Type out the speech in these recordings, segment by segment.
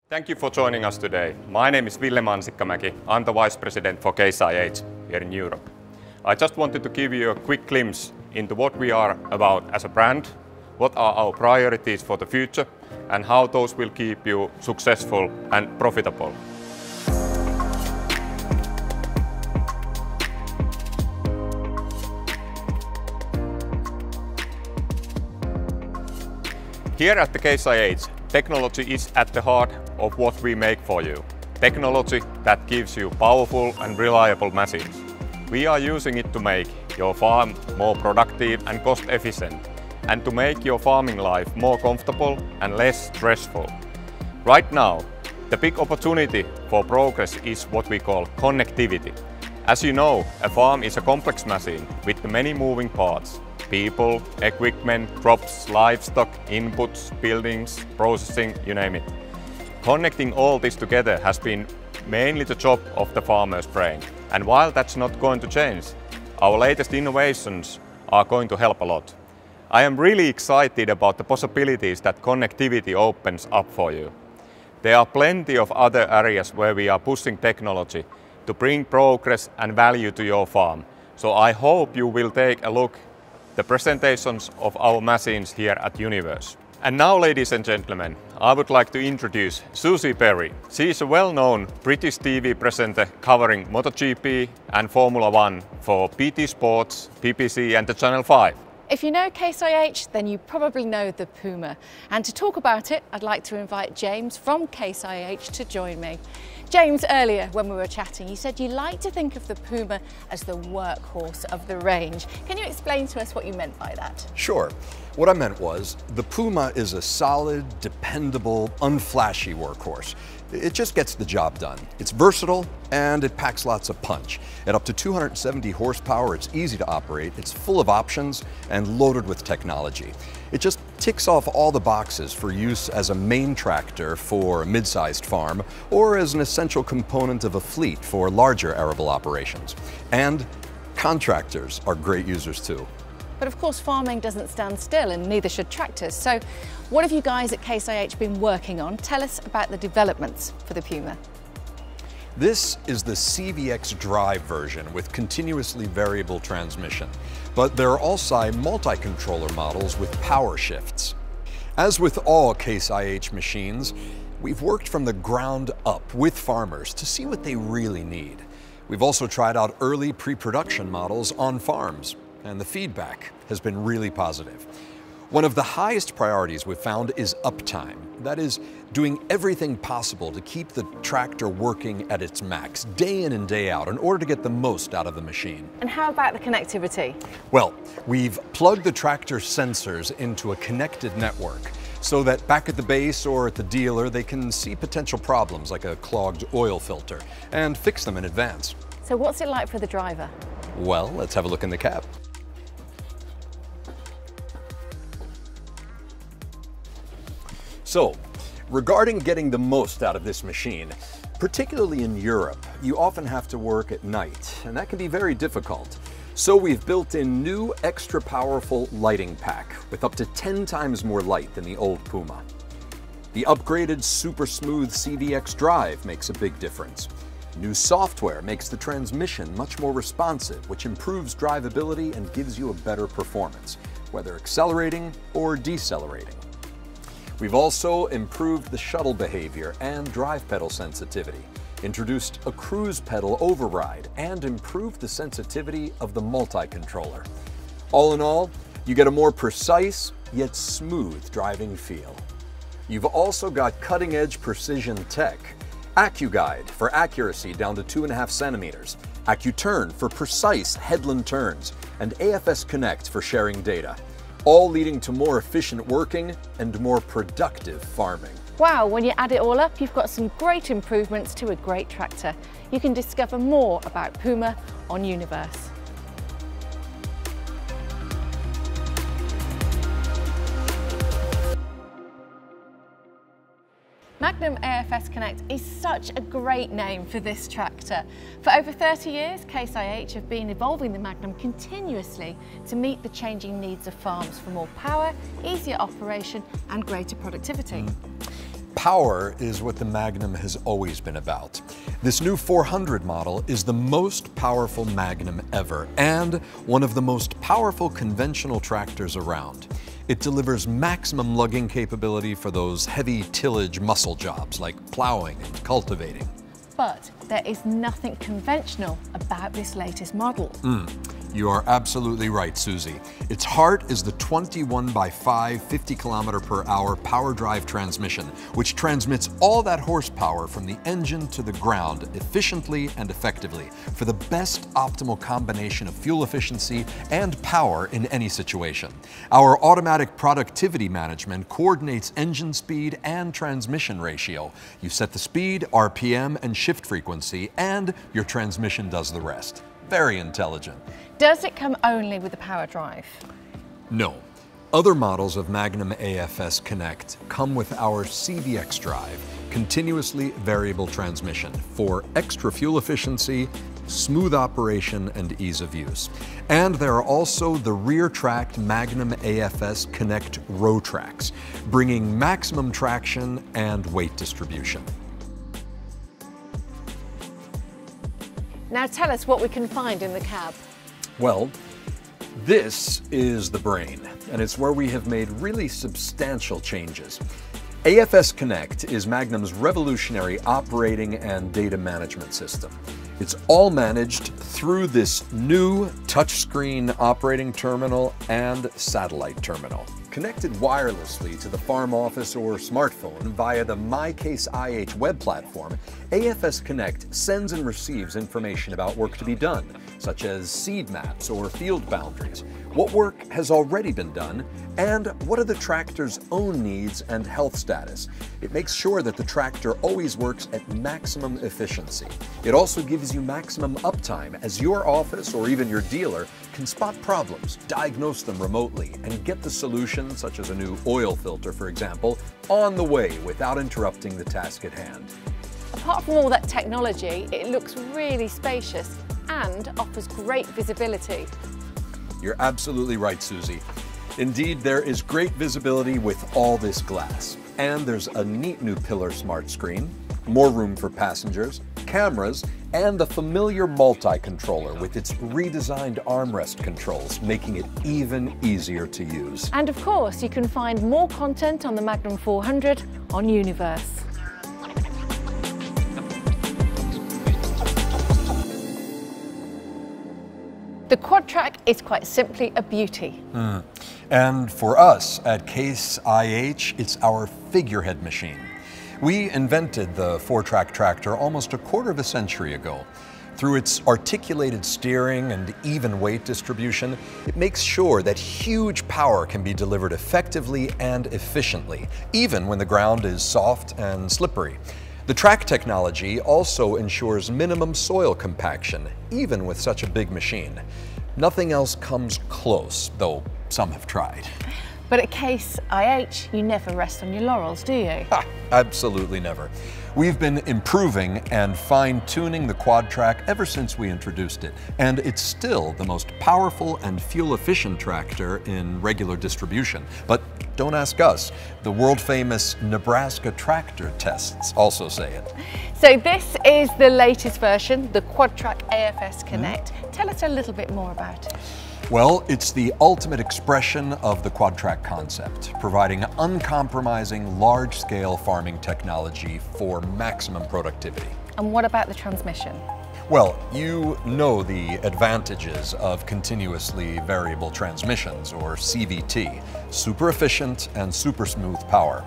Thank you for joining us today. My name is Ville Mansikkamäki. I'm the Vice President for Case IH here in Europe. I just wanted to give you a quick glimpse into what we are about as a brand, what are our priorities for the future, and how those will keep you successful and profitable. Here at the Case IH, technology is at the heart of what we make for you. Technology that gives you powerful and reliable machines. We are using it to make your farm more productive and cost efficient, and to make your farming life more comfortable and less stressful. Right now, the big opportunity for progress is what we call connectivity. As you know, a farm is a complex machine with many moving parts. People, equipment, crops, livestock, inputs, buildings, processing, you name it. Connecting all this together has been mainly the job of the farmer's brain. And while that's not going to change, our latest innovations are going to help a lot. I am really excited about the possibilities that connectivity opens up for you. There are plenty of other areas where we are pushing technology to bring progress and value to your farm. So I hope you will take a look the presentations of our machines here at Youniverse. And now, ladies and gentlemen, I would like to introduce Susie Perry. She is a well-known British TV presenter covering MotoGP and Formula 1 for BT Sports, BBC and the Channel 5. If you know Case IH, then you probably know the Puma. And to talk about it, I'd like to invite James from Case IH to join me. James, earlier when we were chatting, you said you like to think of the Puma as the workhorse of the range. Can you explain to us what you meant by that? Sure. What I meant was, the Puma is a solid, dependable, unflashy workhorse. It just gets the job done. It's versatile and it packs lots of punch. At up to 270 horsepower, it's easy to operate, it's full of options and loaded with technology. It just ticks off all the boxes for use as a main tractor for a mid-sized farm or as an essential component of a fleet for larger arable operations. And contractors are great users too. But of course, farming doesn't stand still, and neither should tractors. So what have you guys at Case IH been working on? Tell us about the developments for the Puma. This is the CVX drive version with continuously variable transmission, but there are also multi-controller models with power shifts. As with all Case IH machines, we've worked from the ground up with farmers to see what they really need. We've also tried out early pre-production models on farms, and the feedback has been really positive. One of the highest priorities we've found is uptime. That is, doing everything possible to keep the tractor working at its max, day in and day out, in order to get the most out of the machine. And how about the connectivity? Well, we've plugged the tractor sensors into a connected network so that back at the base or at the dealer, they can see potential problems like a clogged oil filter and fix them in advance. So what's it like for the driver? Well, let's have a look in the cab. So, regarding getting the most out of this machine, particularly in Europe, you often have to work at night, and that can be very difficult. So we've built in new extra powerful lighting pack with up to 10 times more light than the old Puma. The upgraded super smooth CVX drive makes a big difference. New software makes the transmission much more responsive, which improves drivability and gives you a better performance, whether accelerating or decelerating. We've also improved the shuttle behavior and drive pedal sensitivity, introduced a cruise pedal override, and improved the sensitivity of the multi-controller. All in all, you get a more precise yet smooth driving feel. You've also got cutting-edge precision tech, AccuGuide for accuracy down to 2.5 centimeters, ACCUTURN for precise headland turns, and AFS Connect for sharing data, all leading to more efficient working and more productive farming. Wow, when you add it all up, you've got some great improvements to a great tractor. You can discover more about Puma on Youniverse. Magnum AFS Connect is such a great name for this tractor. For over 30 years, Case IH have been evolving the Magnum continuously to meet the changing needs of farms for more power, easier operation and greater productivity. Power is what the Magnum has always been about. This new 400 model is the most powerful Magnum ever and one of the most powerful conventional tractors around. It delivers maximum lugging capability for those heavy tillage muscle jobs like plowing and cultivating. But there is nothing conventional about this latest model. You are absolutely right, Susie. Its heart is the 21x5 50km/h power drive transmission, which transmits all that horsepower from the engine to the ground efficiently and effectively for the best optimal combination of fuel efficiency and power in any situation. Our automatic productivity management coordinates engine speed and transmission ratio. You set the speed, RPM, and shift frequency, and your transmission does the rest. Very intelligent. Does it come only with the power drive? No. Other models of Magnum AFS Connect come with our CVX drive, continuously variable transmission, for extra fuel efficiency, smooth operation, and ease of use. And there are also the rear-tracked Magnum AFS Connect row tracks, bringing maximum traction and weight distribution. Now tell us what we can find in the cab. Well, this is the brain, and it's where we have made really substantial changes. AFS Connect is Magnum's revolutionary operating and data management system. It's all managed through this new touchscreen operating terminal and satellite terminal, connected wirelessly to the farm office or smartphone via the MyCaseIH web platform. AFS Connect sends and receives information about work to be done, such as seed maps or field boundaries, what work has already been done, and what are the tractor's own needs and health status. It makes sure that the tractor always works at maximum efficiency. It also gives you maximum uptime, as your office or even your dealer can spot problems, diagnose them remotely, and get the solution, such as a new oil filter, for example, on the way without interrupting the task at hand. Apart from all that technology, it looks really spacious and offers great visibility. You're absolutely right, Susie. Indeed, there is great visibility with all this glass. And there's a neat new pillar smart screen, more room for passengers, cameras, and the familiar multi-controller with its redesigned armrest controls, making it even easier to use. And of course, you can find more content on the Magnum 400 on Youniverse. The quad track is quite simply a beauty. And for us at Case IH, it's our figurehead machine. We invented the 4-track tractor almost a quarter of a century ago. Through its articulated steering and even weight distribution, it makes sure that huge power can be delivered effectively and efficiently, even when the ground is soft and slippery. The track technology also ensures minimum soil compaction, even with such a big machine. Nothing else comes close, though some have tried. But at Case IH, you never rest on your laurels, do you? Absolutely never. We've been improving and fine-tuning the quad track ever since we introduced it, and it's still the most powerful and fuel-efficient tractor in regular distribution. But don't ask us. The world-famous Nebraska tractor tests also say it. So this is the latest version, the quad track AFS Connect. Tell us a little bit more about it. Well, it's the ultimate expression of the quad track concept, providing uncompromising large-scale farming technology for maximum productivity. And what about the transmission? Well, you know the advantages of continuously variable transmissions, or CVT, super efficient and super smooth power.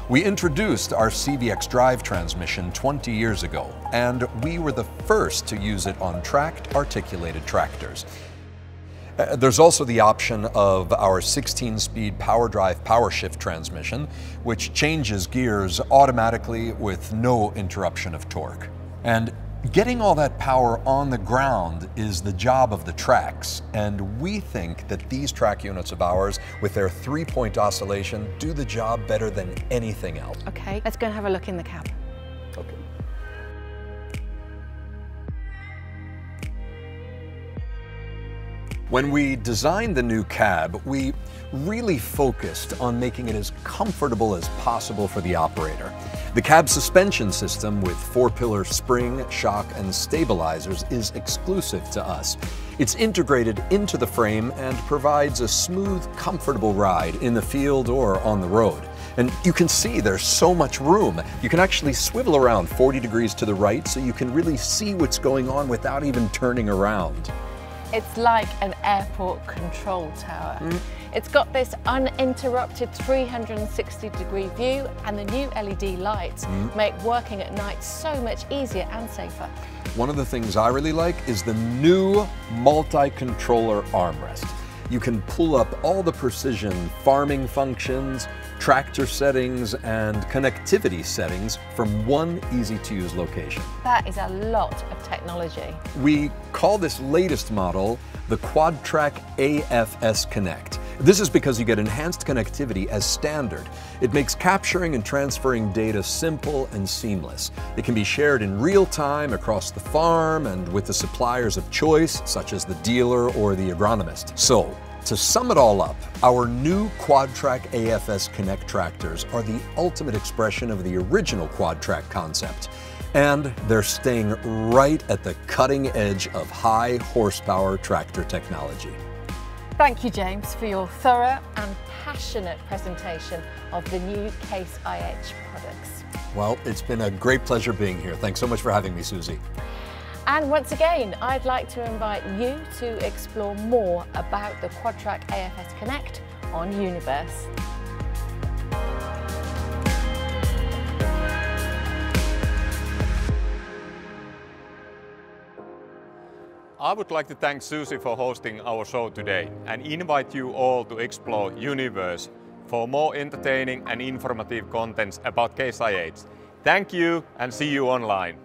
We introduced our CVX drive transmission 20 years ago, and we were the first to use it on tracked articulated tractors. There's also the option of our 16-speed power drive power shift transmission, which changes gears automatically with no interruption of torque. And getting all that power on the ground is the job of the tracks, and we think that these track units of ours, with their 3-point oscillation, do the job better than anything else. Okay, let's go and have a look in the cab. Okay. When we designed the new cab, we really focused on making it as comfortable as possible for the operator. The cab suspension system with 4-pillar spring, shock, and stabilizers is exclusive to us. It's integrated into the frame and provides a smooth, comfortable ride in the field or on the road. And you can see there's so much room. You can actually swivel around 40 degrees to the right so you can really see what's going on without even turning around. It's like an airport control tower. It's got this uninterrupted 360-degree view, and the new LED lights make working at night so much easier and safer. One of the things I really like is the new multi-controller armrest. You can pull up all the precision farming functions, tractor settings, and connectivity settings from one easy-to-use location. That is a lot of technology. We call this latest model the QuadTrack AFS Connect. This is because you get enhanced connectivity as standard. It makes capturing and transferring data simple and seamless. It can be shared in real time across the farm and with the suppliers of choice, such as the dealer or the agronomist. So, to sum it all up, our new QuadTrack AFS Connect tractors are the ultimate expression of the original QuadTrack concept. And they're staying right at the cutting edge of high horsepower tractor technology. Thank you, James, for your thorough and passionate presentation of the new Case IH products. Well, it's been a great pleasure being here. Thanks so much for having me, Susie. And once again, I'd like to invite you to explore more about the QuadTrack AFS Connect on Youniverse. I would like to thank Susie for hosting our show today and invite you all to explore Youniverse for more entertaining and informative contents about Case IH. Thank you and see you online.